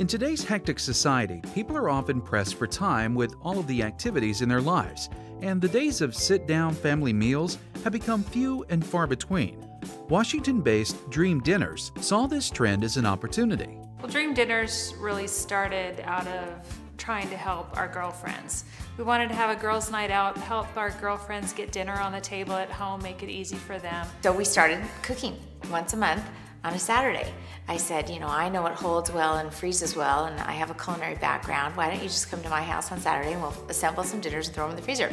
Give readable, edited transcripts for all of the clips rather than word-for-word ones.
In today's hectic society, people are often pressed for time with all of the activities in their lives, and the days of sit-down family meals have become few and far between. Washington-based DreamDinners saw this trend as an opportunity. Well, DreamDinners really started out of trying to help our girlfriends. We wanted to have a girls' night out, help our girlfriends get dinner on the table at home, make it easy for them. So we started cooking once a month on a Saturday. I said, I know what holds well and freezes well, and I have a culinary background. Why don't you just come to my house on Saturday and we'll assemble some dinners and throw them in the freezer.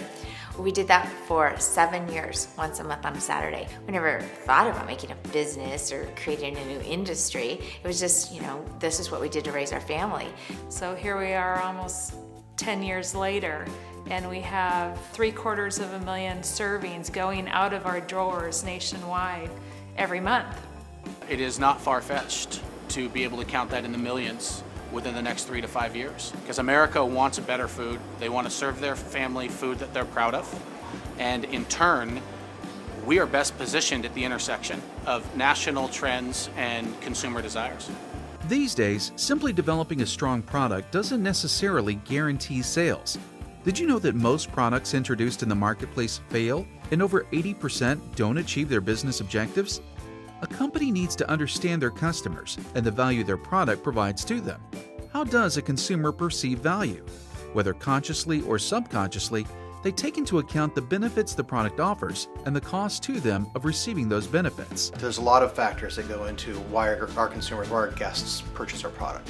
Well, we did that for 7 years, once a month on a Saturday. We never thought about making a business or creating a new industry. It was just, this is what we did to raise our family. So here we are almost 10 years later, and we have 750,000 servings going out of our drawers nationwide every month. It is not far-fetched to be able to count that in the millions within the next 3 to 5 years. Because America wants a better food. They want to serve their family food that they're proud of. And in turn, we are best positioned at the intersection of national trends and consumer desires. These days, simply developing a strong product doesn't necessarily guarantee sales. Did you know that most products introduced in the marketplace fail and over 80% don't achieve their business objectives? A company needs to understand their customers and the value their product provides to them. How does a consumer perceive value? Whether consciously or subconsciously, they take into account the benefits the product offers and the cost to them of receiving those benefits. There's a lot of factors that go into why our consumers, why our guests purchase our product.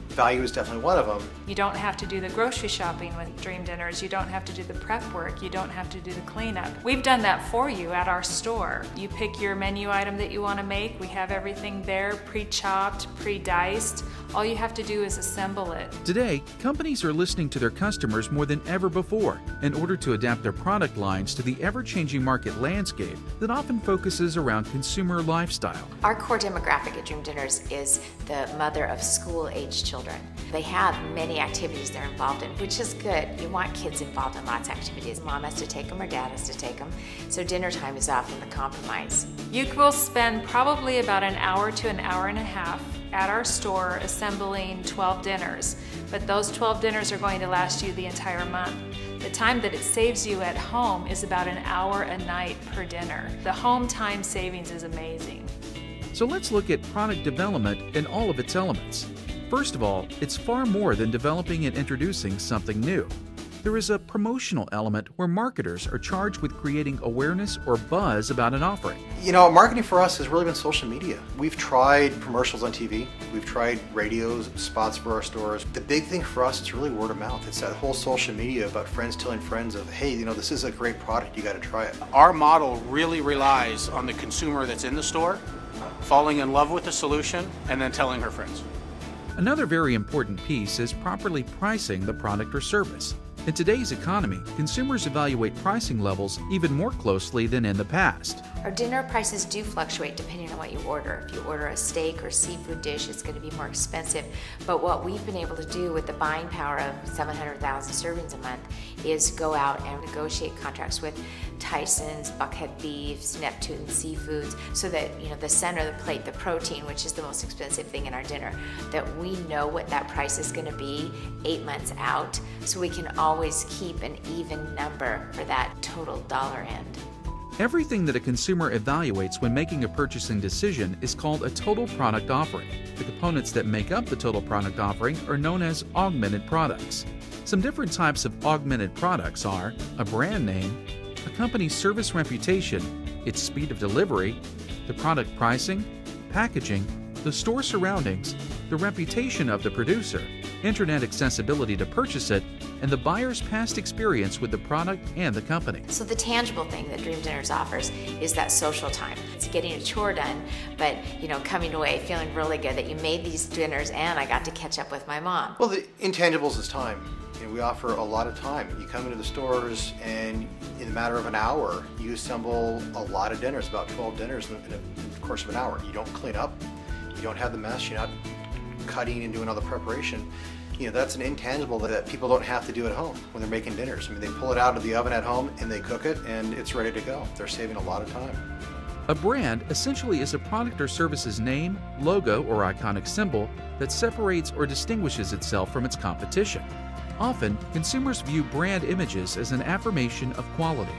Value is definitely one of them. You don't have to do the grocery shopping with DreamDinners. You don't have to do the prep work. You don't have to do the cleanup. We've done that for you at our store. You pick your menu item that you want to make. We have everything there, pre-chopped, pre-diced. All you have to do is assemble it. Today, companies are listening to their customers more than ever before in order to adapt their product lines to the ever-changing market landscape that often focuses around consumer lifestyle. Our core demographic at DreamDinners is the mother of school-aged children. They have many activities they're involved in, which is good. You want kids involved in lots of activities. Mom has to take them or dad has to take them. So dinner time is often the compromise. You will spend probably about an hour to an hour and a half at our store assembling 12 dinners. But those 12 dinners are going to last you the entire month. The time that it saves you at home is about an hour a night per dinner. The home time savings is amazing. So let's look at product development in all of its elements. First of all, it's far more than developing and introducing something new. There is a promotional element where marketers are charged with creating awareness or buzz about an offering. Marketing for us has really been social media. We've tried commercials on TV, we've tried radios, spots for our stores. The big thing for us is really word of mouth. It's that whole social media about friends telling friends of, hey, this is a great product, you got to try it. Our model really relies on the consumer that's in the store, falling in love with the solution, and then telling her friends. Another very important piece is properly pricing the product or service. In today's economy, consumers evaluate pricing levels even more closely than in the past. Our dinner prices do fluctuate depending on what you order. If you order a steak or seafood dish, it's going to be more expensive. But what we've been able to do with the buying power of 700,000 servings a month is go out and negotiate contracts with Tyson's, Buckhead Beefs, Neptune Seafoods, so that the center of the plate, the protein, which is the most expensive thing in our dinner, that we know what that price is going to be 8 months out, so we can always keep an even number for that total dollar end. Everything that a consumer evaluates when making a purchasing decision is called a total product offering. The components that make up the total product offering are known as augmented products. Some different types of augmented products are a brand name, a company's service reputation, its speed of delivery, the product pricing, packaging, the store surroundings, the reputation of the producer, internet accessibility to purchase it, and the buyer's past experience with the product and the company. So the tangible thing that DreamDinners offers is that social time. It's getting a chore done, but coming away feeling really good that you made these dinners and I got to catch up with my mom. Well, the intangibles is time. We offer a lot of time. You come into the stores and in a matter of an hour, you assemble a lot of dinners, about 12 dinners in the course of an hour. You don't clean up, you don't have the mess, you're not cutting and doing all the preparation. That's an intangible that people don't have to do at home when they're making dinners. They pull it out of the oven at home and they cook it and it's ready to go. They're saving a lot of time. A brand essentially is a product or service's name, logo, or iconic symbol that separates or distinguishes itself from its competition. Often, consumers view brand images as an affirmation of quality.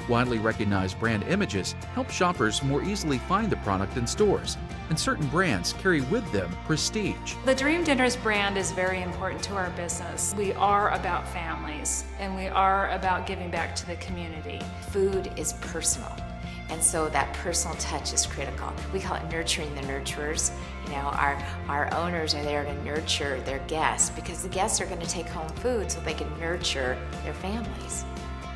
Widely recognized brand images help shoppers more easily find the product in stores, and certain brands carry with them prestige. The DreamDinners brand is very important to our business. We are about families, and we are about giving back to the community. Food is personal, and so that personal touch is critical. We call it nurturing the nurturers. You know, our owners are there to nurture their guests because the guests are going to take home food so they can nurture their families.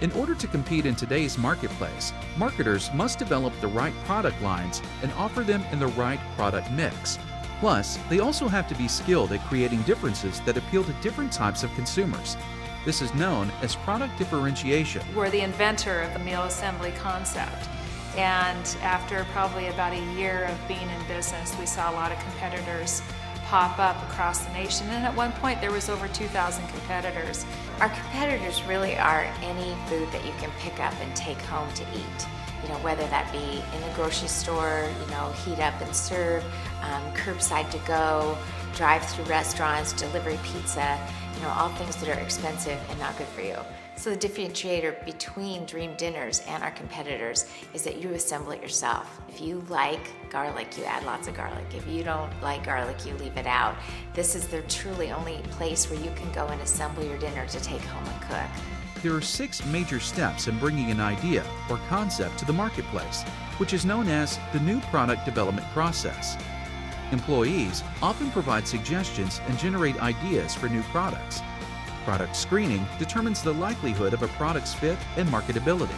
In order to compete in today's marketplace, marketers must develop the right product lines and offer them in the right product mix. Plus, they also have to be skilled at creating differences that appeal to different types of consumers. This is known as product differentiation. We're the inventor of the meal assembly concept. And after probably about a year of being in business, we saw a lot of competitors pop up across the nation, and at one point there was over 2,000 competitors. Our competitors really are any food that you can pick up and take home to eat. You know, whether that be in the grocery store, you know, heat up and serve, curbside to go, drive-through restaurants, delivery pizza, you know, all things that are expensive and not good for you. So the differentiator between Dream Dinners and our competitors is that you assemble it yourself. If you like garlic, you add lots of garlic. If you don't like garlic, you leave it out. This is the truly only place where you can go and assemble your dinner to take home and cook. There are 6 major steps in bringing an idea or concept to the marketplace, which is known as the new product development process. Employees often provide suggestions and generate ideas for new products. Product screening determines the likelihood of a product's fit and marketability.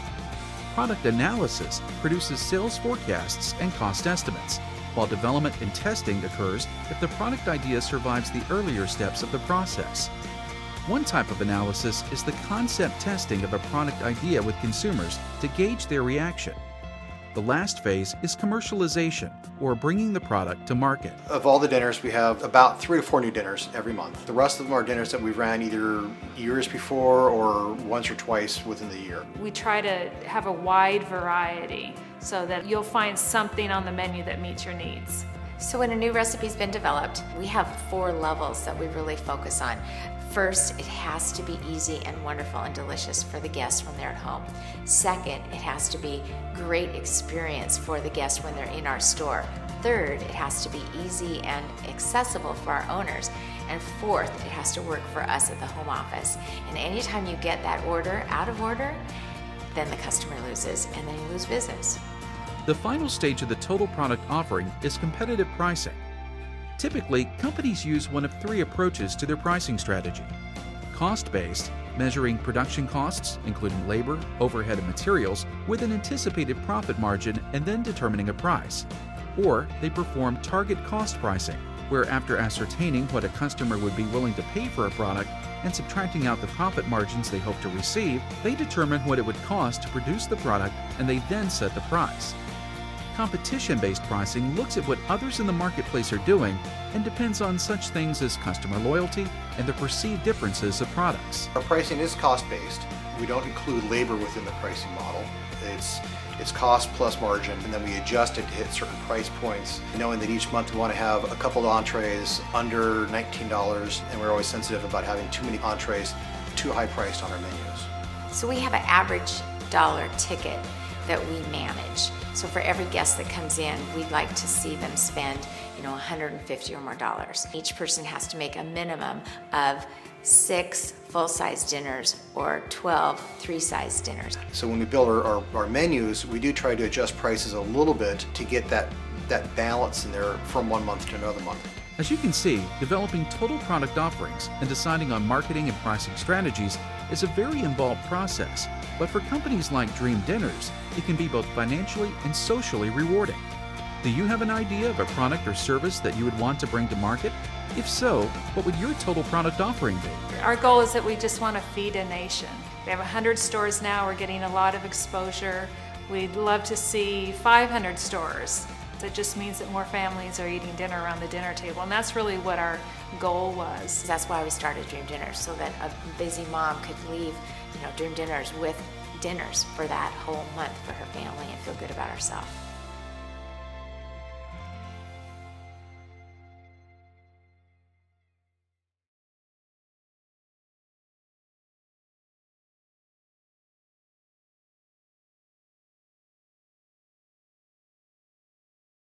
Product analysis produces sales forecasts and cost estimates, while development and testing occurs if the product idea survives the earlier steps of the process. One type of analysis is the concept testing of a product idea with consumers to gauge their reaction. The last phase is commercialization, or bringing the product to market. Of all the dinners, we have about 3 or 4 new dinners every month. The rest of them are dinners that we've ran either years before or once or twice within the year. We try to have a wide variety so that you'll find something on the menu that meets your needs. So when a new recipe's been developed, we have 4 levels that we really focus on. First, it has to be easy and wonderful and delicious for the guests when they're at home. Second, it has to be great experience for the guests when they're in our store. Third, it has to be easy and accessible for our owners. And fourth, it has to work for us at the home office. And anytime you get that order out of order, then the customer loses and then you lose business. The final stage of the total product offering is competitive pricing. Typically, companies use one of 3 approaches to their pricing strategy. Cost-based, measuring production costs, including labor, overhead, and materials, with an anticipated profit margin and then determining a price. Or they perform target cost pricing, where after ascertaining what a customer would be willing to pay for a product and subtracting out the profit margins they hope to receive, they determine what it would cost to produce the product and they then set the price. Competition-based pricing looks at what others in the marketplace are doing and depends on such things as customer loyalty and the perceived differences of products. Our pricing is cost-based. We don't include labor within the pricing model. It's cost plus margin, and then we adjust it to hit certain price points, knowing that each month we want to have a couple of entrees under $19, and we're always sensitive about having too many entrees too high priced on our menus. So we have an average dollar ticket that we manage. So for every guest that comes in, we'd like to see them spend, $150 or more dollars. Each person has to make a minimum of 6 full-size dinners or 12 3-size dinners. So when we build our menus, we do try to adjust prices a little bit to get that balance in there from one month to another month. As you can see, developing total product offerings and deciding on marketing and pricing strategies is a very involved process, but for companies like Dream Dinners, it can be both financially and socially rewarding. Do you have an idea of a product or service that you would want to bring to market? If so, what would your total product offering be? Our goal is that we just want to feed a nation. We have 100 stores now, we're getting a lot of exposure. We'd love to see 500 stores. That just means that more families are eating dinner around the dinner table, and that's really what our goal was. That's why we started Dream Dinners, so that a busy mom could leave Dream Dinners with dinners for that whole month for her family and feel good about herself.